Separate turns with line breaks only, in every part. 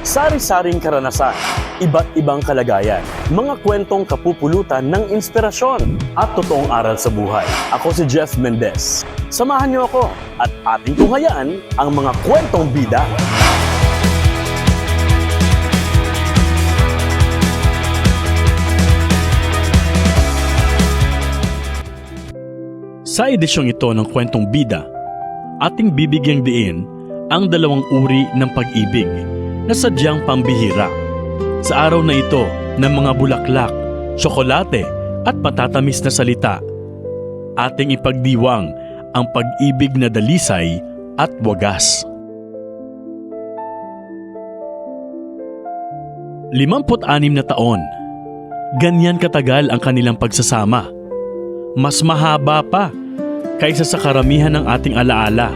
Sari-saring karanasan, iba't ibang kalagayan, mga kwentong kapupulutan ng inspirasyon at totoong aral sa buhay. Ako si Jeff Mendez. Samahan niyo ako at ating tunghayaan ang mga kwentong bida. Sa edisyong ito ng Kwentong Bida, ating bibigyang diin ang dalawang uri ng pag-ibig na sadyang pambihira. Sa araw na ito ng mga bulaklak, tsokolate at matatamis na salita, ating ipagdiwang ang pag-ibig na dalisay at wagas. 56 na taon, ganyan katagal ang kanilang pagsasama. Mas mahaba pa kaysa sa karamihan ng ating alaala.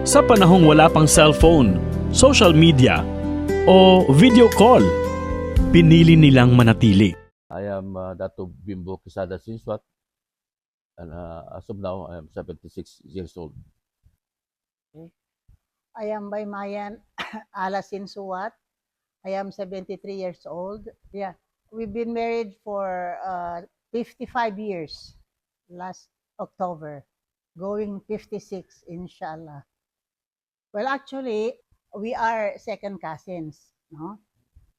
Sa panahong wala pang cellphone, social media, o video call, pinili nilang manatili.
I am Dato Bimbo Quesada Sinswat, and as of now, I am 76 years old.
I am Baymayan Ala Sinsuat. I am 73 years old. Yeah, we've been married for 55 years last October, going 56 inshallah. Well, actually, we are second cousins, no?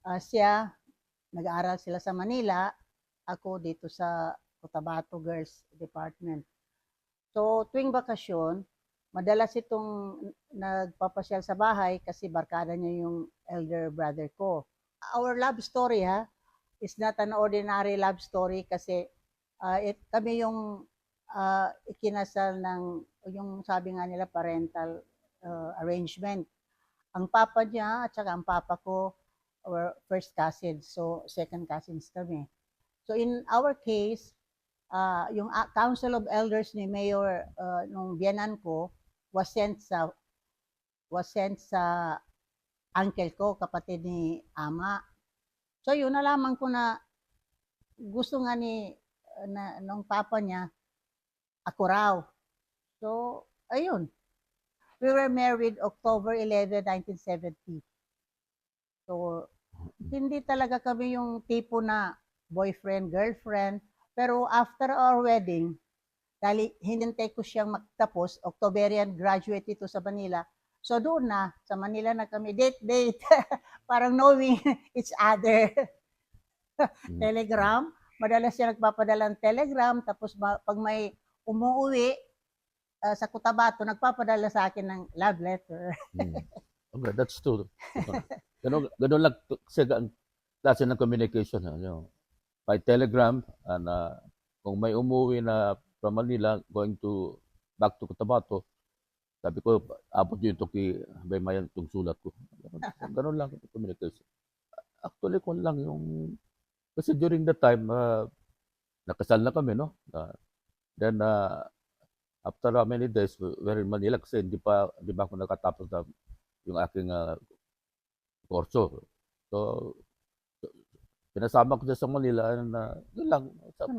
Siya, nag-aaral sila sa Manila, ako dito sa Cotabato Girls Department. So, tuwing bakasyon, madalas itong nagpapasyal sa bahay kasi barkada niya yung elder brother ko. Our love story, is not an ordinary love story kasi kami yung ikinasal ng, yung sabi nga nila, parental arrangement. Ang papa niya at saka ang papa ko were first cousins, so second cousins kami. So in our case, yung Council of Elders ni Mayor nung biyanan ko was sent sa uncle ko, kapatid ni ama. So yun, nalaman ko na gusto nga nung papa niya, ako raw. So, ayun. We were married October 11, 1970. So, hindi talaga kami yung tipo na boyfriend, girlfriend. Pero after our wedding, dahil hinintay ko siyang magtapos, Octoberian graduate ito sa Manila. So doon na, sa Manila na kami, date. Parang knowing each other. Telegram. Madalas siya nagpapadala ng telegram. Tapos pag may umuwi sa Cotabato, nagpapadala sa akin ng love letter.
Okay, that's true. Ganun lang kasi ang klase ng communication. By telegram, and kung may umuwi na from Manila, going back to Cotabato, sabi ko, abot yun ito kay Baymayan itong sulat ko. Ganun lang yung communication. Actually, kung lang yung, kasi during that time, nakasal na kami, no? Then, after many days, we're in Manila kasi di pa ako nakatapos na yung aking kurso. So, pinasama ko dyan sa Manila na yun lang,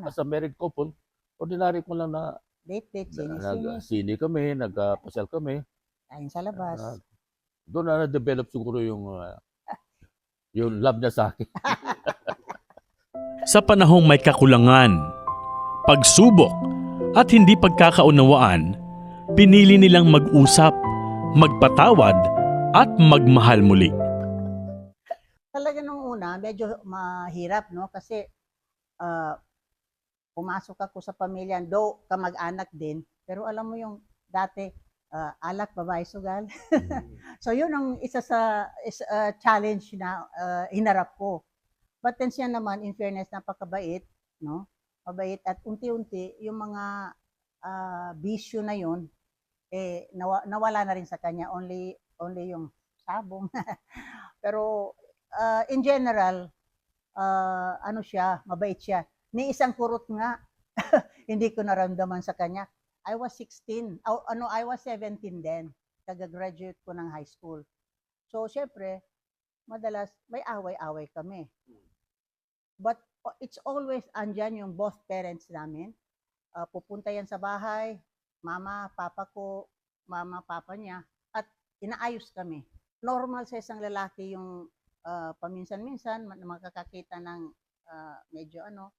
as a married couple, ordinary ko lang na
Date,
nag-sini kami, nagpasyal kami.
Ayun sa labas.
Doon na na-develop siguro yung love niya sa akin.
Sa panahong may kakulangan, pagsubok at hindi pagkakaunawaan, pinili nilang mag-usap, magpatawad at magmahal muli.
Talaga nung una, medyo mahirap, no? Kasi pumasok ako sa pamilya, though kamag-anak din, pero alam mo yung dati, alak, babae, sugal. So yun ang isa sa challenge na hinarap ko. But then siya naman, in fairness, napakabait, no? Mabait at unti-unti yung mga bisyo na yun, nawala na rin sa kanya, only yung sabong. Pero in general, ano siya, mabait siya. Ni isang kurot nga, hindi ko naramdaman sa kanya. I was 16, I was 17 then, kagagraduate ko ng high school. So, syempre, madalas may away-away kami. But it's always andyan yung both parents namin. Pupunta yan sa bahay, mama, papa ko, mama, papa niya, at inaayos kami. normal sa isang lalaki yung paminsan-minsan makakakita ng medyo ano.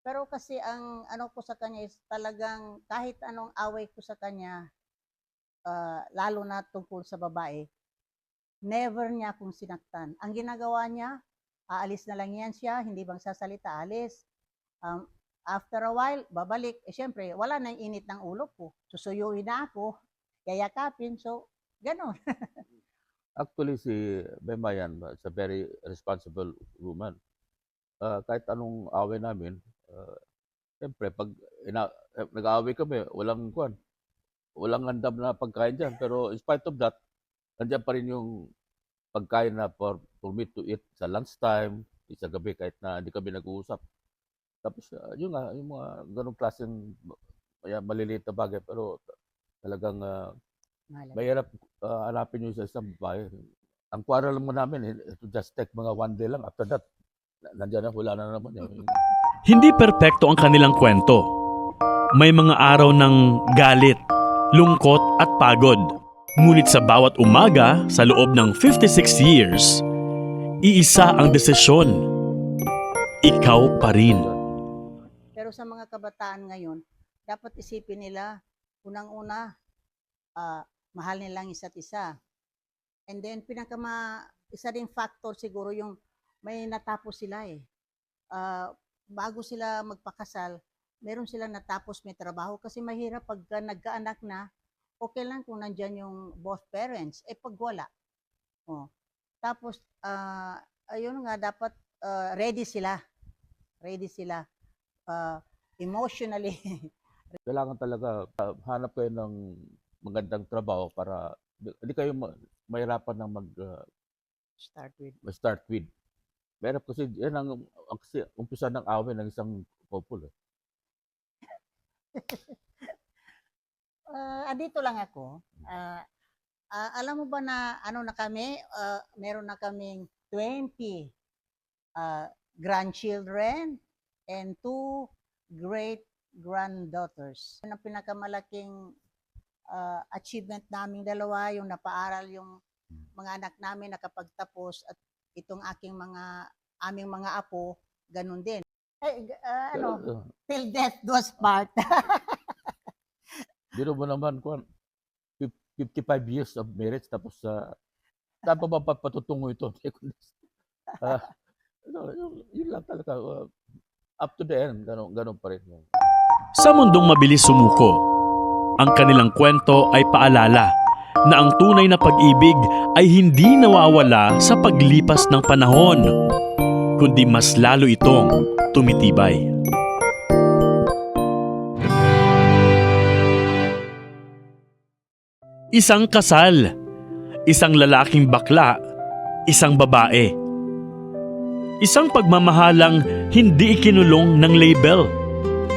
Pero kasi ang ano ko sa kanya is talagang kahit anong away ko sa kanya, lalo na tungkol sa babae, never niya akong sinaktan. Ang ginagawa niya, aalis na lang yan siya, hindi bang sasalita, alis. After a while, babalik. Siyempre, wala na yung init ng ulo ko. Susuyuin na ako, yayakapin. So, ganon.
Actually, si Bemayan is a very responsible woman. Kahit anong away namin, siyempre, pag nag-aaway kami, walang handam na pagkain dyan. Pero in spite of that, nandiyan pa rin yung pagkain na for me to eat sa lunchtime, sa gabi, kahit na hindi kami nag-uusap. Tapos, yun nga, yung mga ganong klaseng maliliit na bagay. Pero talagang mahirap hanapin yun sa isang babae. Ang quarrel mo namin, to just take mga one day lang. After that, nandiyan na, wala na naman.
Hindi perpekto ang kanilang kwento. May mga araw ng galit, lungkot at pagod. Ngunit sa bawat umaga sa loob ng 56 years, iisa ang desisyon. Ikaw pa rin.
Pero sa mga kabataan ngayon, dapat isipin nila, unang-una, mahal nilang isa't isa. And then, isa ding factor siguro yung may natapos sila eh. Bago sila magpakasal, meron silang natapos, may trabaho. Kasi mahirap pag nagkaanak na, okay lang kung nandyan yung both parents. Pag wala. Tapos, ayun nga, dapat ready sila. Ready sila. Emotionally.
Kailangan talaga hanap kayo ng magandang trabaho para hindi kayo mahirapan ng start with. Mahirap kasi yan ang umpisa ng away ng isang couple.
Andito lang ako. Alam mo ba na ano na kami, meron na kaming 20 grandchildren and 2 great-granddaughters. Ang pinakamalaking achievement naming dalawa, yung napaaral yung mga anak namin nakapagtapos at itong aming mga apo, ganun din. Till death do us part.
Biro mo naman, 55 years of marriage, tapos saan pa ba patutungo ito? Yun lang talaga. Up to the end, ganun pa rin.
Sa mundong mabilis sumuko, ang kanilang kwento ay paalala na ang tunay na pag-ibig ay hindi nawawala sa paglipas ng panahon, kundi mas lalo itong tumitibay. Isang kasal, isang lalaking bakla, isang babae. Isang pagmamahalang hindi ikinulong ng label,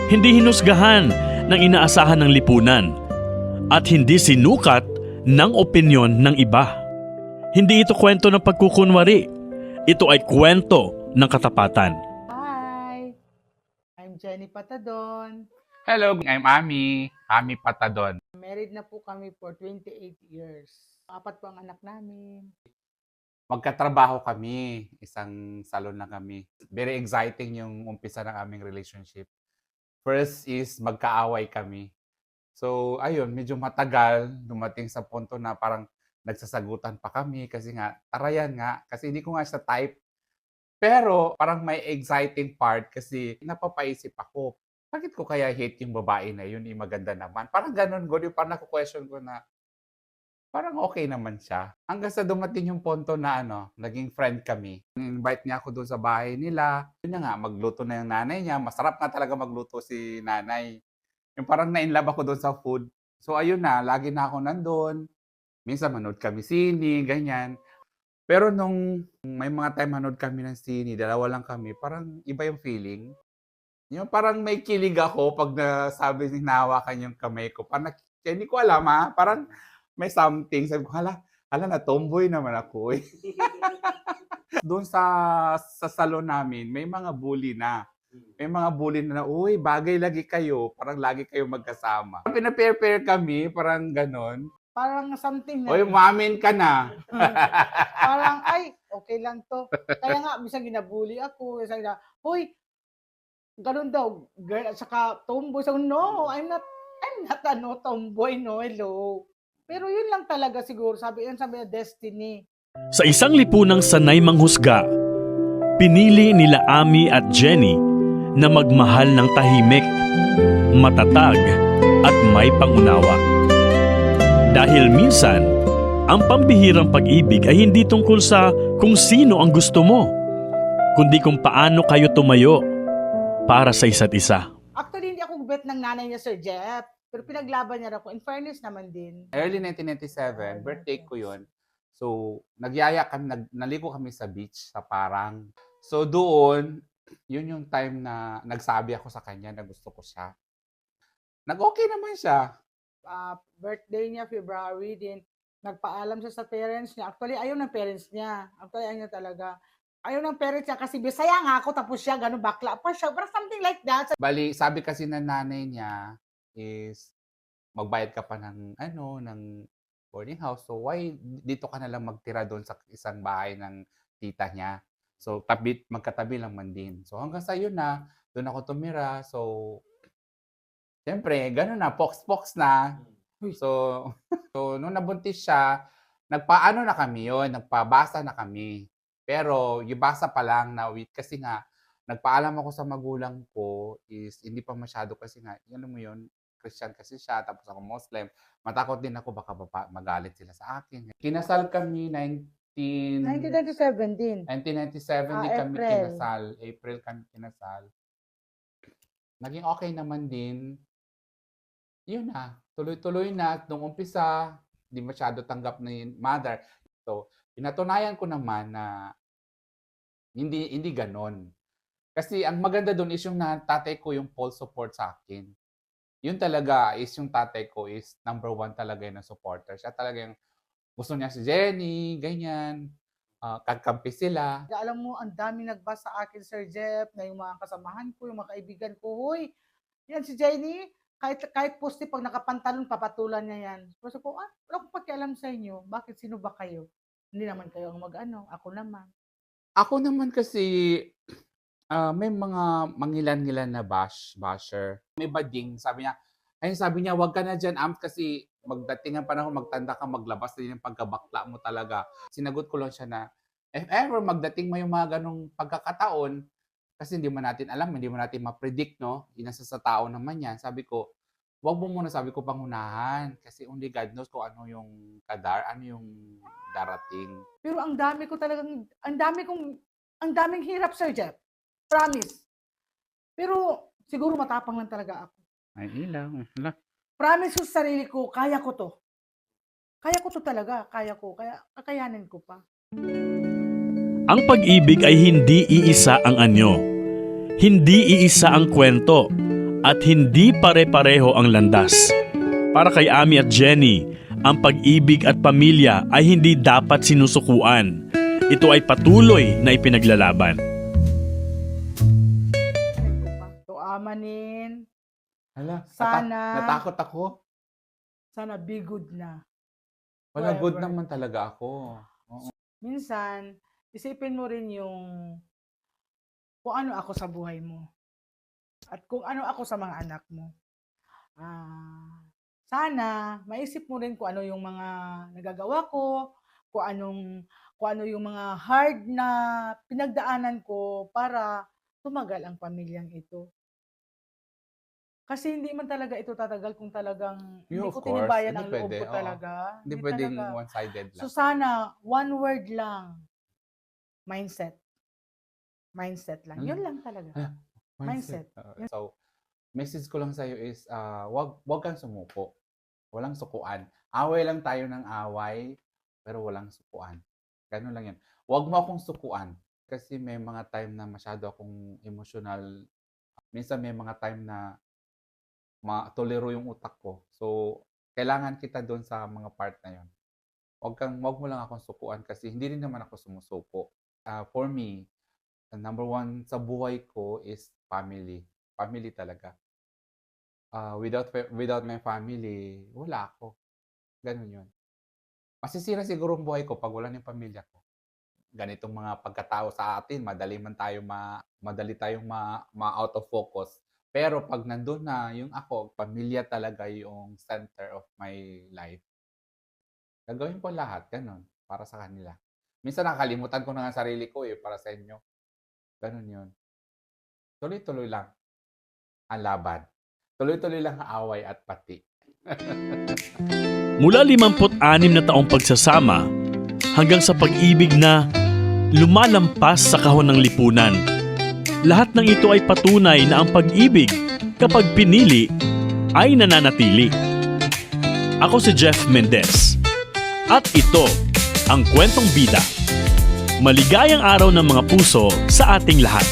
hindi hinusgahan ng inaasahan ng lipunan, at hindi sinukat ng opinyon ng iba. Hindi ito kwento ng pagkukunwari, ito ay kwento ng katapatan.
Hi! I'm Jenny Patadon.
Hello, I'm Ami Patadon.
Married na po kami for 28 years. 4 po ang anak namin.
Magkatrabaho kami, isang salon na kami. Very exciting yung umpisa ng aming relationship. First is magkaaway kami. So, ayun, medyo matagal, dumating sa punto na parang nagsasagutan pa kami kasi nga, tarayan nga, kasi hindi ko nga siya type. Pero parang may exciting part kasi napapaisip ako, bakit ko kaya hate yung babae na yun, maganda naman? Parang ganun, yung parang naku-question ko na, parang okay naman siya. Hanggang sa dumating yung punto na naging friend kami. Invite niya ako doon sa bahay nila. Yun na nga, magluto na yung nanay niya. Masarap nga talaga magluto si nanay. Yung parang na-inlove ako doon sa food. So ayun na, lagi na ako nandun. Minsan manood kami sini, ganyan. Pero nung may mga time manood kami ng sini, dalawa lang kami, parang iba yung feeling. Yung parang may kilig ako pag nasabi hinahawakan yung kamay ko. Parang hindi ko alam parang may something. Sabi ko, hala na, tomboy naman ako eh. Doon sa salon namin, may mga bully na. May mga bully na, uy, bagay lagi kayo. Parang lagi kayo magkasama. Pina-pair kami, parang ganon.
parang something na.
Oy, umamin ka na.
Parang, ay, okay lang to. Kaya nga, minsan ginabully ako. Minsan hoy, ganun daw, girl, at saka tomboy. So, no, I'm not tomboy, no, hello. Pero yun lang talaga siguro, sabi na destiny.
Sa isang lipunang sanay manghusga, pinili nila Ami at Jenny na magmahal ng tahimik, matatag at may pangunawa. Dahil minsan, ang pambihirang pag-ibig ay hindi tungkol sa kung sino ang gusto mo, kundi kung paano kayo tumayo para sa isa't isa.
Actually, hindi ako bet ng nanay niya, Sir Jeff. Pero pinaglaban niya ako. In fairness naman din.
Early 1997, birthday ko yun. So, nagyaya kami, naligo kami sa beach, sa Parang. So, doon, yun yung time na nagsabi ako sa kanya na gusto ko siya. Nag-okay naman siya.
Birthday niya, February din. Nagpaalam siya sa parents niya. Actually, ayaw ng parents niya. Actually, ayaw niya talaga. Ayaw ng parents niya kasi Bisaya nga ako, tapos siya, ganun, bakla pa siya. Pero something like that.
Bali, sabi kasi ng nanay niya is magbayad ka pa ng boarding house. So, why dito ka na lang magtira doon sa isang bahay ng tita niya? So, magkatabi lang man din. So, hanggang sa yun na, doon ako tumira. So, siyempre, ganun na, pox-pox na. So, nung nabuntis siya, nagpaano na kami yun, nagpabasa na kami. Pero, yung basa pa lang na kasi nga, nagpaalam ako sa magulang ko is hindi pa masyado kasi nga, alam mo yun, Christian kasi siya, tapos ako Muslim. Matakot din ako, baka magalit sila sa akin. Kinasal kami
1997 din.
1997 din kami
April.
kinasal. April kami kinasal. Naging okay naman din. Yun na. Tuloy-tuloy na. Nung umpisa, di masyado tanggap na yung mother. So, pinatunayan ko naman na hindi ganon. Kasi ang maganda doon is yung tatay ko yung full support sa akin. Yun talaga is yung tatay ko is number 1 talaga yung supporter. Siya talaga yung gusto niya si Jenny, ganyan. Kagkampi sila.
Alam mo, ang dami nagbasa sa akin, Sir Jeff, na yung mga kasamahan ko, yung mga kaibigan ko, hoy, yan si Jenny, kahit poste pag nakapantalon, papatulan niya yan. Kasi ko, wala akong pakialam sa inyo. Bakit? Sino ba kayo? Hindi naman kayo ang mag-ano. Ako naman.
Ako naman kasi, may mga mangilan-ngilan na basher. May bading, sabi niya, wag ka na dyan, kasi magdating ang panahon, magtanda ka, maglabas din yung pagkabakla mo talaga. Sinagot ko lang siya na, if ever magdating mo yung mga ganong pagkakataon, kasi hindi mo natin alam, hindi mo natin ma-predict, no? Inasa sa tao naman yan. Sabi ko, wag mo muna, sabi ko, pangunahan. Kasi only God knows kung ano yung ano yung darating.
Pero ang daming hirap, Sir Jeff. Promise. Pero siguro matapang lang talaga ako.
Ay, ilang.
Promise ko sa sarili ko, kaya ko to. Kaya ko to talaga. Kaya ko. Kaya kakayanin ko pa.
Ang pag-ibig ay hindi iisa ang anyo, hindi iisa ang kwento, at hindi pare-pareho ang landas. Para kay Ami at Jenny, ang pag-ibig at pamilya ay hindi dapat sinusukuan. Ito ay patuloy na ipinaglalaban.
So, amanin.
Hala,
Sana.
natakot ako.
Sana be good na.
Wala, good
Forever.
naman talaga ako.
Minsan, isipin mo rin yung kung ano ako sa buhay mo. At kung ano ako sa mga anak mo. Sana, maisip mo rin kung ano yung mga nagagawa ko, kung ano yung mga hard na pinagdaanan ko para tumagal ang pamilyang ito. Kasi hindi man talaga ito tatagal kung talagang hindi
Of
ko
course,
tinibayan
hindi
ang loob
pwede,
ko
oo.
talaga.
Hindi pwedeng
talaga.
one-sided lang.
So sana, one word lang. Mindset. Mindset lang. Yun lang talaga. Mindset.
So, message ko lang sa'yo is, wag kang sumuko. Walang sukuan. Away lang tayo ng away, pero walang sukuan. Ganun lang yan. Wag mo akong sukuan. Kasi may mga time na masyado akong emotional. Minsan may mga time na matolero yung utak ko. So, kailangan kita doon sa mga part na yon. Wag mo lang akong sukuan kasi hindi rin naman ako sumusuko. For me, number 1 sa buhay ko is family. Family talaga. Without my family, wala ako. Ganun yun. Masisira siguro ang buhay ko pag wala ng pamilya ko. Ganitong mga pagkatao sa atin, madali tayong ma-out of focus. Pero pag nandun na yung ako, pamilya talaga yung center of my life. Gagawin ko lahat, ganun, para sa kanila. Minsan nakakalimutan ko na nga sarili ko para sa inyo. Ganun yun. Tuloy-tuloy lang ang laban. Tuloy-tuloy lang ang away at pati.
Mula 56 na taong pagsasama hanggang sa pag-ibig na lumalampas sa kahon ng lipunan. Lahat ng ito ay patunay na ang pag-ibig, kapag pinili, ay nananatili. Ako si Jeff Mendez. At ito ang Kwentong Bida. Maligayang araw ng mga puso sa ating lahat.